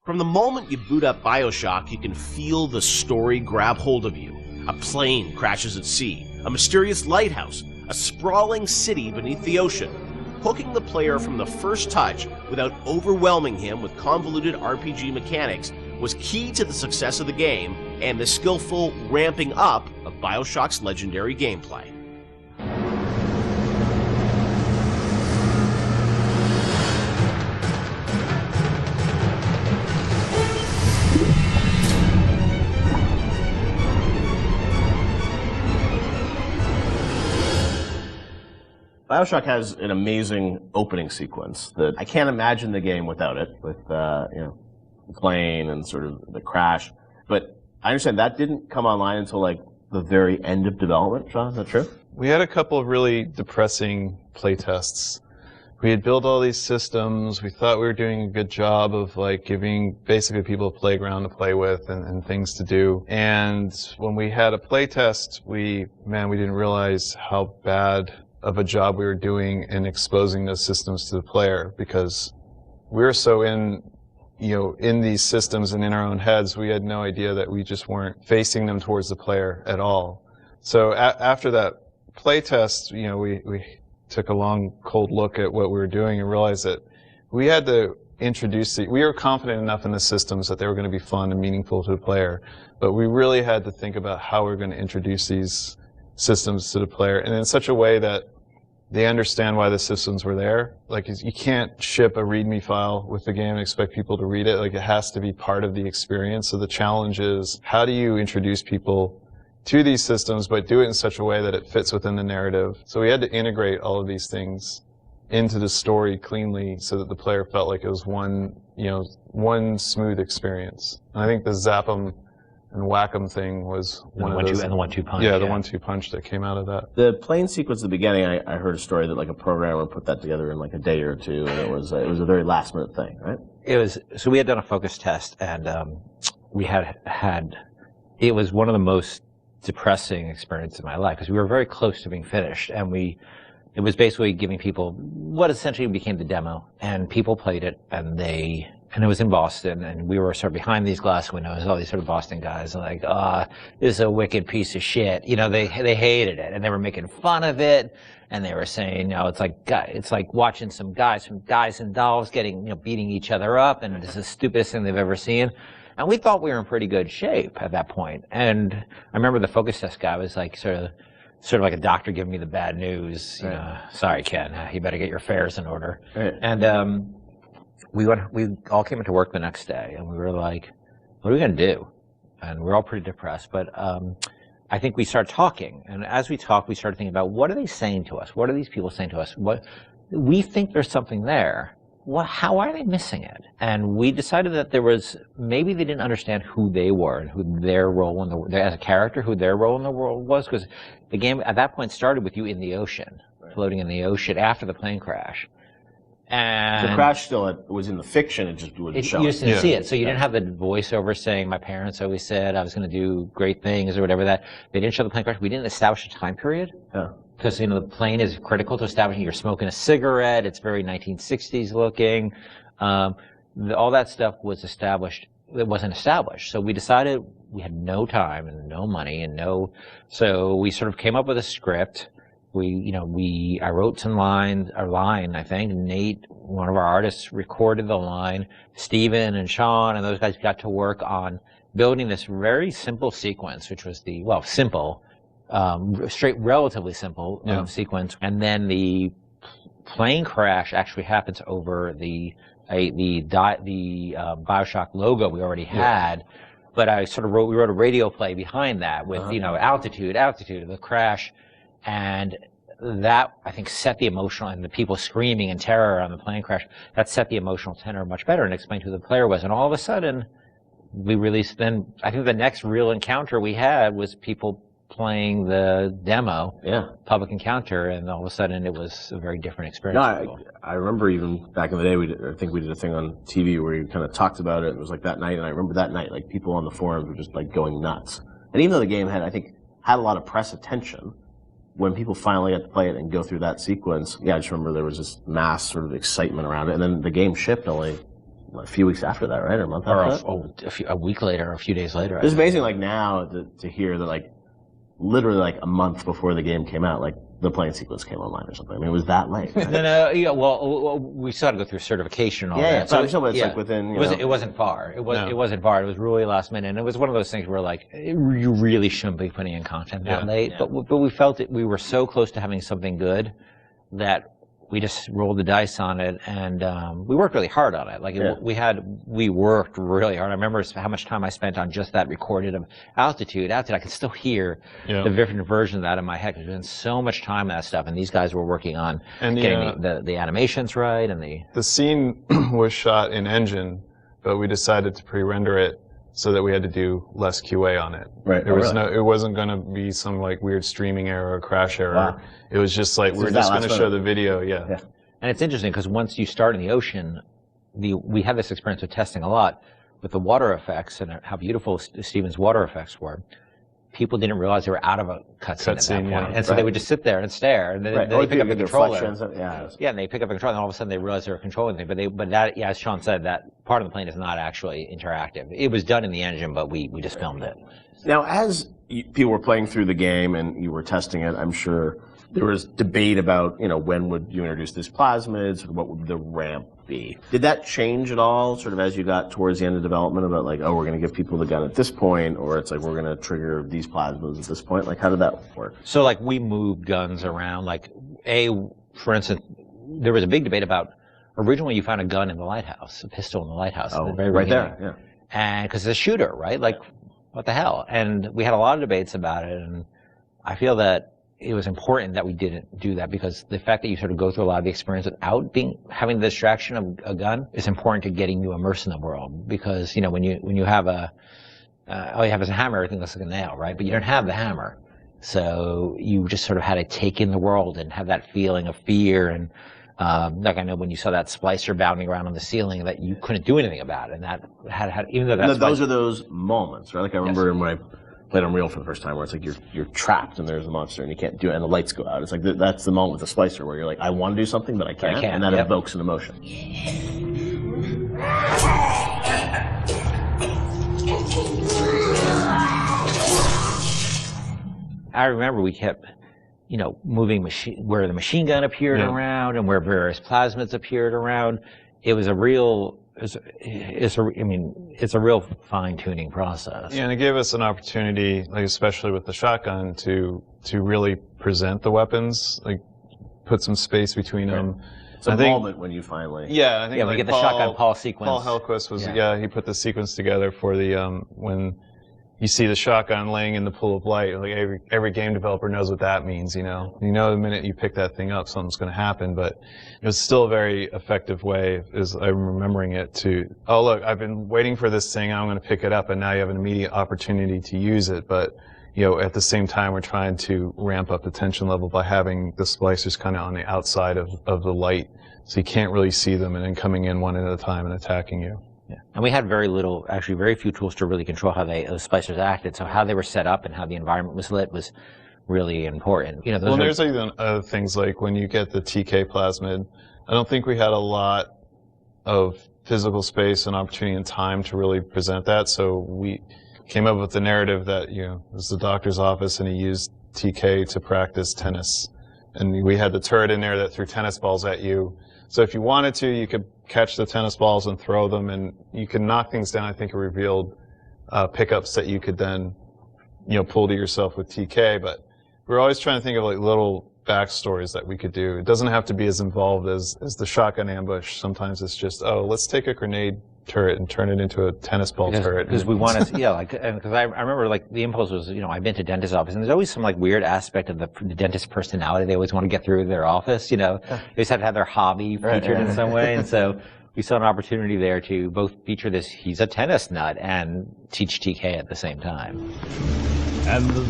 From the moment you boot up BioShock, you can feel the story grab hold of you. A plane crashes at sea, a mysterious lighthouse, a sprawling city beneath the ocean. Hooking the player from the first touch without overwhelming him with convoluted RPG mechanics was key to the success of the game and the skillful ramping up of BioShock's legendary gameplay. BioShock has an amazing opening sequence that I can't imagine the game without it, with the plane and sort of the crash. But I understand that didn't come online until like the very end of development. Sean, is that true? We had a couple of really depressing playtests. We had built all these systems. We thought we were doing a good job of like giving basically people a playground to play with and things to do. And when we had a playtest, we didn't realize how bad of a job we were doing in exposing those systems to the player, because we were so in these systems and in our own heads, we had no idea that we just weren't facing them towards the player at all. So after that playtest, we took a long, cold look at what we were doing and realized that we had to we were confident enough in the systems that they were going to be fun and meaningful to the player, but we really had to think about how we were going to introduce these systems to the player, and in such a way that they understand why the systems were there. Like, you can't ship a README file with the game and expect people to read it. Like, it has to be part of the experience. So the challenge is, how do you introduce people to these systems, but do it in such a way that it fits within the narrative? So we had to integrate all of these things into the story cleanly so that the player felt like it was one smooth experience. And I think the Zap 'em and Whack 'em thing was one of those. And the 1-2 punch. Yeah, the 1-2 punch that came out of that. The plane sequence at the beginning, I heard a story that like a programmer put that together in like a day or two, and it was a very last minute thing, right? So we had done a focus test, and we had it was one of the most depressing experiences of my life, because we were very close to being finished, and it was basically giving people what essentially became the demo, and people played it, and it was in Boston, and we were sort of behind these glass windows, all these sort of Boston guys, like, this is a wicked piece of shit. They hated it, and they were making fun of it, and they were saying, it's like watching some guys from Guys and Dolls beating each other up, and it's the stupidest thing they've ever seen. And we thought we were in pretty good shape at that point. And I remember the focus test guy was like sort of like a doctor giving me the bad news. Right. Sorry, Ken, you better get your affairs in order. Right. And we all came into work the next day, and we were like, what are we going to do? And we're all pretty depressed. But I think we started talking. And as we talked, we started thinking about, what are they saying to us? What are these people saying to us? We think there's something there. How are they missing it? And we decided that maybe they didn't understand who they were and who their role in the world, as a character, who their role in the world was, because the game at that point started with you in the ocean, floating in the ocean after the plane crash. And the crash still was in the fiction, it just wouldn't show it. You just didn't see it, so you didn't have the voiceover saying, my parents always said I was going to do great things or whatever that. They didn't show the plane crash. We didn't establish a time period. Yeah. Because, the plane is critical to establishing. You're smoking a cigarette. It's very 1960s looking. All that stuff was established. It wasn't established. So we decided we had no time and no money so we sort of came up with a script. I wrote some lines, a line, I think. Nate, one of our artists, recorded the line. Steven and Sean and those guys got to work on building this very simple sequence, which was relatively simple sequence. And then the plane crash actually happens over the BioShock logo we already had. But we wrote a radio play behind that with, altitude of the crash. And that, I think, set the emotional, and the people screaming in terror on the plane crash, that set the emotional tenor much better and explained who the player was. And all of a sudden, we released, then I think the next real encounter we had was people playing the demo, public encounter, and all of a sudden it was a very different experience. No, I remember even back in the day, I think we did a thing on TV where you kind of talked about it. It was like that night, and I remember that night, like people on the forums were just like going nuts. And even though the game had a lot of press attention, when people finally got to play it and go through that sequence, I just remember there was this mass sort of excitement around it. And then the game shipped only a few weeks after that, right? Or a month after that? A week later, or a few days later. It's amazing, like, now to hear that, like, literally, like, a month before the game came out, like, the playing sequence came online or something. I mean, it was that late. Right? No, yeah, well, we still had to go through certification and all that. Yeah, so it's like within, It wasn't far. It wasn't far. It was really last minute. And it was one of those things where, like, you really shouldn't be putting in content that late. Yeah. But we felt that we were so close to having something good that we just rolled the dice on it, and we worked really hard on it. Like we worked really hard. I remember how much time I spent on just that recorded of altitude. I could still hear the different version of that in my head because we spent so much time on that stuff. And these guys were working on getting the animations right and the scene was shot in engine, but we decided to pre-render it so that we had to do less QA on it. Right. It wasn't going to be some like weird streaming error or crash error. Wow. It was just like, we're just going to show the video. Yeah. And it's interesting because once you start in the ocean, we had this experience with testing a lot with the water effects and how beautiful Steven's water effects were. People didn't realize they were out of a cutscene at that point. And so they would just sit there and stare, and then they pick up the controller. And they pick up the controller, and all of a sudden they realize they were controlling things. But that, as Sean said, that part of the plane is not actually interactive. It was done in the engine, but we just filmed it. Now, as people were playing through the game and you were testing it, I'm sure there was debate about, when would you introduce these plasmids, what would the ramp be? Did that change at all, sort of as you got towards the end of development, about like, we're going to give people the gun at this point, or it's like, we're going to trigger these plasmids at this point? Like, how did that work? So, like, we moved guns around. Like, for instance, there was a big debate about, originally you found a gun in the lighthouse, a pistol in the lighthouse. Oh, right there, yeah. And, because it's a shooter, right? Like, what the hell? And we had a lot of debates about it, and I feel that it was important that we didn't do that, because the fact that you sort of go through a lot of the experience without having the distraction of a gun is important to getting you immersed in the world. Because, when you have all you have is a hammer, everything looks like a nail, right? But you don't have the hammer. So you just sort of had to take in the world and have that feeling of fear. And, like, I know when you saw that splicer bounding around on the ceiling, that you couldn't do anything about it. And that had even though that's those are those moments, right? Like, I remember when I played Unreal for the first time, where it's like you're trapped and there's a monster and you can't do it, and the lights go out. It's like that's the moment with the splicer where you're like, I want to do something but I can't. And that evokes an emotion. I remember we kept, moving where the machine gun appeared around and where various plasmids appeared around. It was a real. It's a real fine-tuning process. Yeah, and it gave us an opportunity, like especially with the shotgun, to really present the weapons, like put some space between them. It's a moment when you finally. Yeah, I think. Yeah, we get the shotgun Paul sequence. Paul Hellquist was he put the sequence together for the when you see the shotgun laying in the pool of light. Like every game developer knows what that means. The minute you pick that thing up, something's going to happen. But it was still a very effective way, as I'm remembering it, to, look, I've been waiting for this thing, I'm going to pick it up, and now you have an immediate opportunity to use it. But at the same time, we're trying to ramp up the tension level by having the splicers kind of on the outside of the light, so you can't really see them, and then coming in one at a time and attacking you. Yeah. And we had very few tools to really control how those splicers acted. So how they were set up and how the environment was lit was really important. There's even other things like when you get the TK plasmid, I don't think we had a lot of physical space and opportunity and time to really present that. So we came up with the narrative that, it was the doctor's office and he used TK to practice tennis. And we had the turret in there that threw tennis balls at you. So if you wanted to, you could catch the tennis balls and throw them, and you could knock things down. I think it revealed pickups that you could then, pull to yourself with TK. But we're always trying to think of like little backstories that we could do. It doesn't have to be as involved as the shotgun ambush. Sometimes it's just, let's take a grenade turret and turn it into a tennis ball turret. Because we want to, because I remember like the impulse was, I've been to dentist's office, and there's always some like weird aspect of the dentist personality. They always want to get through their office, They just have to have their hobby featured in some way. And so we saw an opportunity there to both feature this, he's a tennis nut, and teach TK at the same time. And the